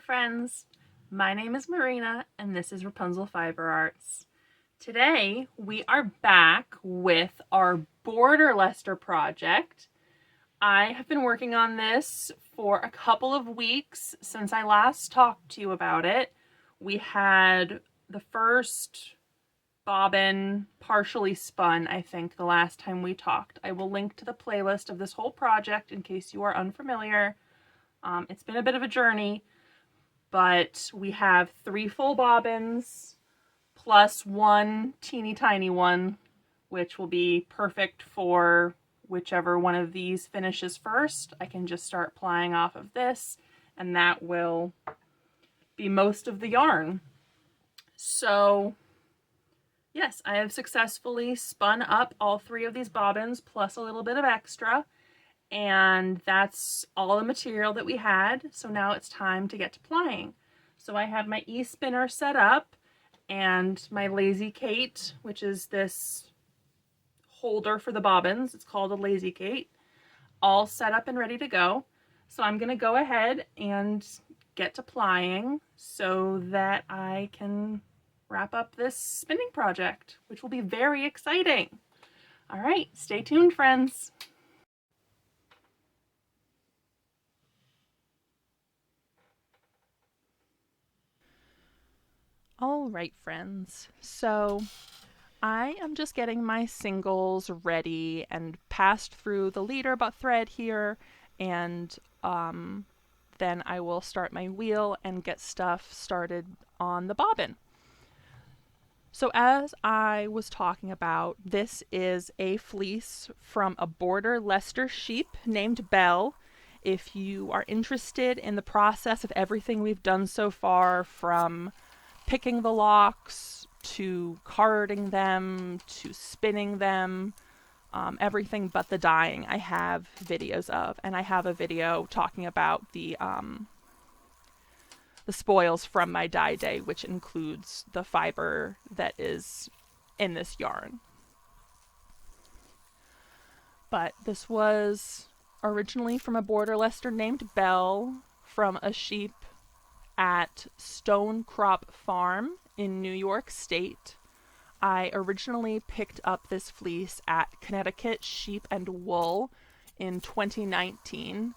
friends. My name is Marina and this is Rapunzel Fiber Arts. Today we are back with our Border Leicester project. I have been working on this for a couple of weeks since I last talked to you about it. We had the first bobbin partially spun, I think, the last time we talked. I will link to the playlist of this whole project in case you are unfamiliar. It's been a bit of a journey, but we have 3 full bobbins plus 1 teeny tiny one, which will be perfect for whichever one of these finishes first. I can just start plying off of this, and that will be most of the yarn. So yes, I have successfully spun up all 3 of these bobbins plus a little bit of extra. And that's all the material that we had. So now it's time to get to plying. So I have my e-spinner set up and my Lazy Kate, which is this holder for the bobbins. It's called a Lazy Kate, all set up and ready to go. So I'm going to go ahead and get to plying so that I can wrap up this spinning project, which will be very exciting. All right, stay tuned, friends. All right, friends, so I am just getting my singles ready and passed through the leader but thread here, and then I will start my wheel and get stuff started on the bobbin. So as I was talking about, this is a fleece from a Border Leicester sheep named Belle. If you are interested in the process of everything we've done so far, from picking the locks to carding them to spinning them, everything but the dyeing I have videos of, and I have a video talking about the spoils from my dye day, which includes the fiber that is in this yarn. But this was originally from a Border Leicester named Belle, from a sheep at Stonecrop Farm in New York State. I originally picked up this fleece at Connecticut Sheep and Wool in 2019.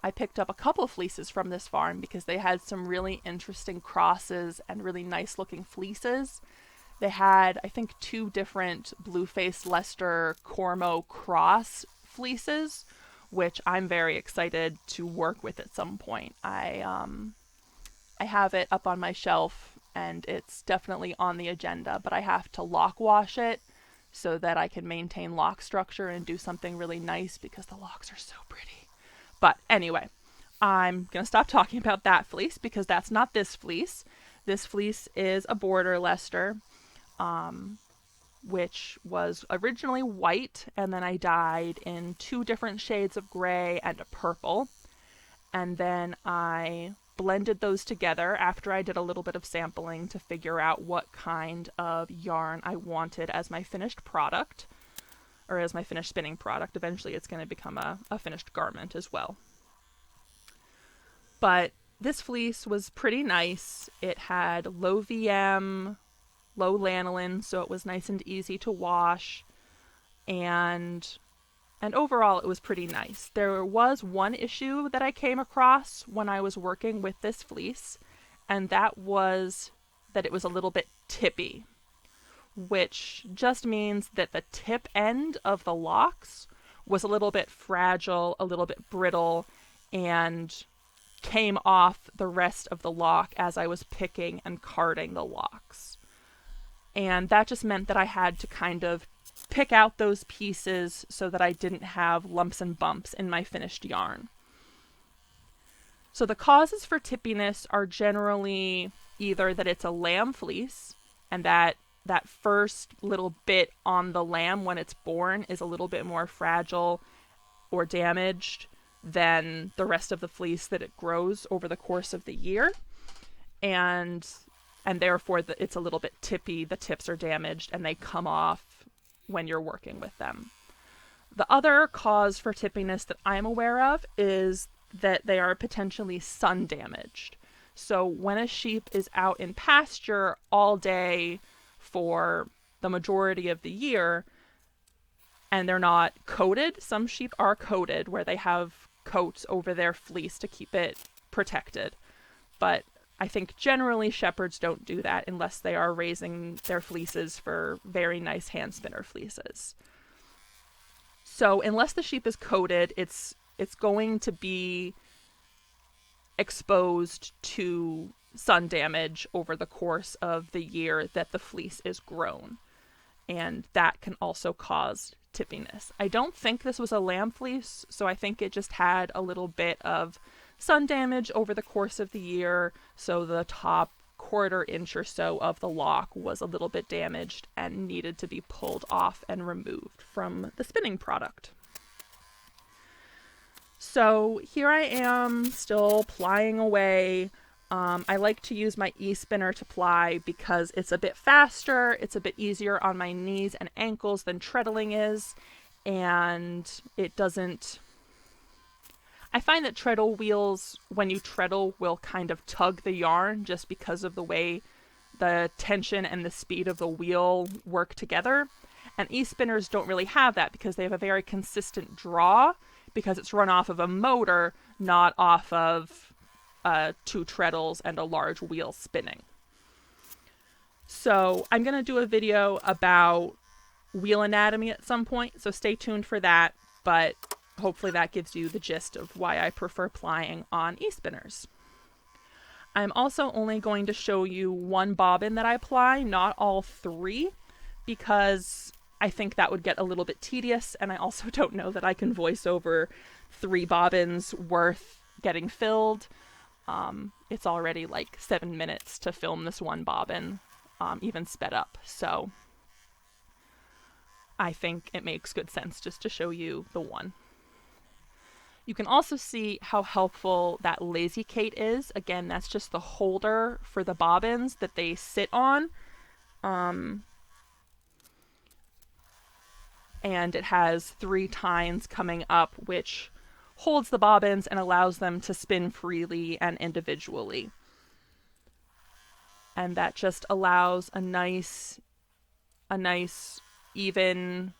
I picked up a couple of fleeces from this farm because they had some really interesting crosses and really nice looking fleeces. They had, I think, 2 different Blueface Leicester Cormo cross fleeces, which I'm very excited to work with at some point. I have it up on my shelf and it's definitely on the agenda, but I have to lock wash it so that I can maintain lock structure and do something really nice because the locks are so pretty. But anyway, I'm going to stop talking about that fleece because that's not this fleece. This fleece is a Border Leicester, which was originally white, and then I dyed in 2 different shades of gray and a purple. And then I blended those together after I did a little bit of sampling to figure out what kind of yarn I wanted as my finished product, or as my finished spinning product. Eventually it's going to become a finished garment as well. But this fleece was pretty nice. It had low VM, low lanolin, so it was nice and easy to wash, and overall it was pretty nice. There was one issue that I came across when I was working with this fleece, and that was that it was a little bit tippy, which just means that the tip end of the locks was a little bit fragile, a little bit brittle, and came off the rest of the lock as I was picking and carding the locks. And that just meant that I had to kind of pick out those pieces so that I didn't have lumps and bumps in my finished yarn. So the causes for tippiness are generally either that it's a lamb fleece and that first little bit on the lamb when it's born is a little bit more fragile or damaged than the rest of the fleece that it grows over the course of the year. And therefore it's a little bit tippy, the tips are damaged, and they come off when you're working with them. The other cause for tippiness that I'm aware of is that they are potentially sun damaged. So when a sheep is out in pasture all day for the majority of the year and they're not coated, some sheep are coated where they have coats over their fleece to keep it protected. But I think generally shepherds don't do that unless they are raising their fleeces for very nice hand spinner fleeces. So unless the sheep is coated, it's going to be exposed to sun damage over the course of the year that the fleece is grown. And that can also cause tippiness. I don't think this was a lamb fleece, so I think it just had a little bit of sun damage over the course of the year, so the top quarter inch or so of the lock was a little bit damaged and needed to be pulled off and removed from the spinning product. So here I am still plying away. I like to use my e-spinner to ply because it's a bit faster, it's a bit easier on my knees and ankles than treadling is, and it doesn't... I find that treadle wheels, when you treadle, will kind of tug the yarn just because of the way the tension and the speed of the wheel work together. And e-spinners don't really have that because they have a very consistent draw because it's run off of a motor, not off of two treadles and a large wheel spinning. So I'm going to do a video about wheel anatomy at some point, so stay tuned for that, but hopefully that gives you the gist of why I prefer plying on e-spinners. I'm also only going to show you one bobbin that I ply, not all three, because I think that would get a little bit tedious, and I also don't know that I can voice over 3 bobbins worth getting filled. It's already like 7 minutes to film this one bobbin, even sped up, so I think it makes good sense just to show you the one. You can also see how helpful that Lazy Kate is. Again, that's just the holder for the bobbins that they sit on. And it has 3 tines coming up, which holds the bobbins and allows them to spin freely and individually. And that just allows a nice even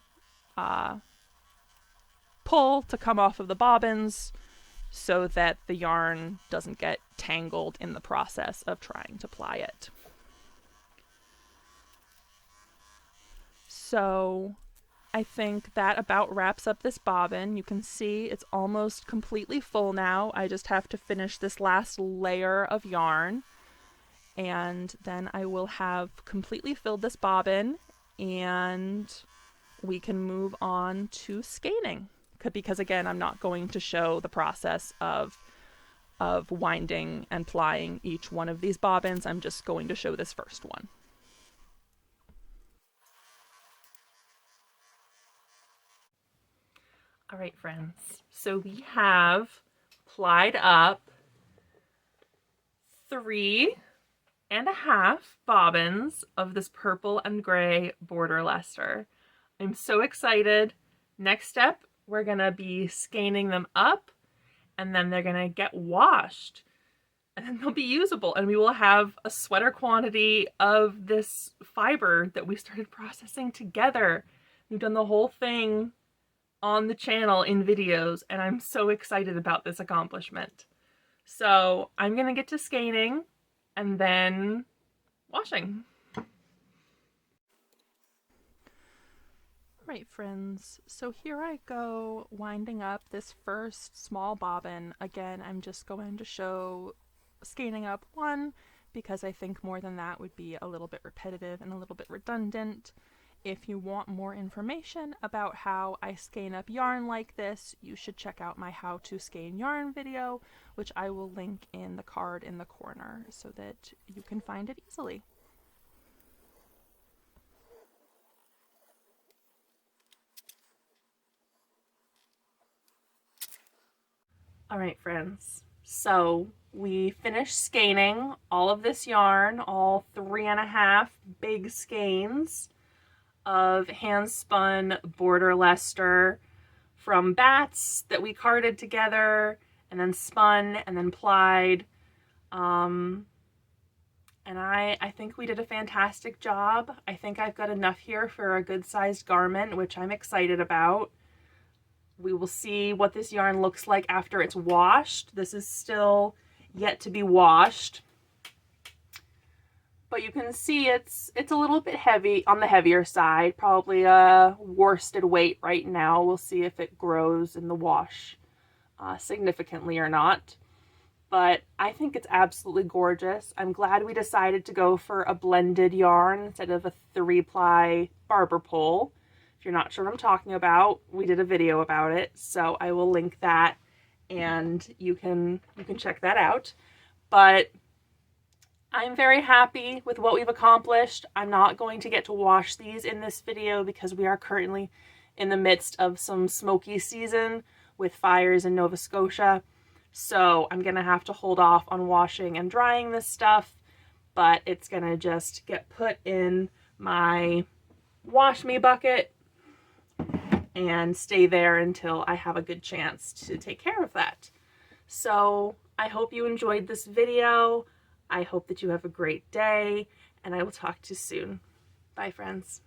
pull to come off of the bobbins so that the yarn doesn't get tangled in the process of trying to ply it. So I think that about wraps up this bobbin. You can see it's almost completely full now. I just have to finish this last layer of yarn, and then I will have completely filled this bobbin and we can move on to skeining. Because again, I'm not going to show the process of winding and plying each one of these bobbins. I'm just going to show this first one. All right, friends. So we have plied up 3.5 bobbins of this purple and gray Border Leicester. I'm so excited. Next step, we're gonna be skeining them up, and then they're gonna get washed, and then they'll be usable, and we will have a sweater quantity of this fiber that we started processing together. We've done the whole thing on the channel in videos, and I'm so excited about this accomplishment. So I'm gonna get to skeining and then washing. Right, friends, so here I go winding up this first small bobbin. Again, I'm just going to show skeining up 1 because I think more than that would be a little bit repetitive and a little bit redundant. If you want more information about how I skein up yarn like this, you should check out my How to Skein Yarn video, which I will link in the card in the corner so that you can find it easily. All right, friends, so we finished skeining all of this yarn, all 3.5 big skeins of hand spun Border Leicester from bats that we carded together and then spun and then plied. And I think we did a fantastic job. I think I've got enough here for a good sized garment, which I'm excited about. We will see what this yarn looks like after it's washed. This is still yet to be washed. But you can see it's a little bit heavy, on the heavier side, probably a worsted weight right now. We'll see if it grows in the wash significantly or not. But I think it's absolutely gorgeous. I'm glad we decided to go for a blended yarn instead of a 3-ply barber pole. If you're not sure what I'm talking about, we did a video about it, so I will link that and you can check that out. But I'm very happy with what we've accomplished. I'm not going to get to wash these in this video because we are currently in the midst of some smoky season with fires in Nova Scotia. So I'm going to have to hold off on washing and drying this stuff, but it's going to just get put in my wash me bucket and stay there until I have a good chance to take care of that. So I hope you enjoyed this video. I hope that you have a great day, and I will talk to you soon. Bye, friends.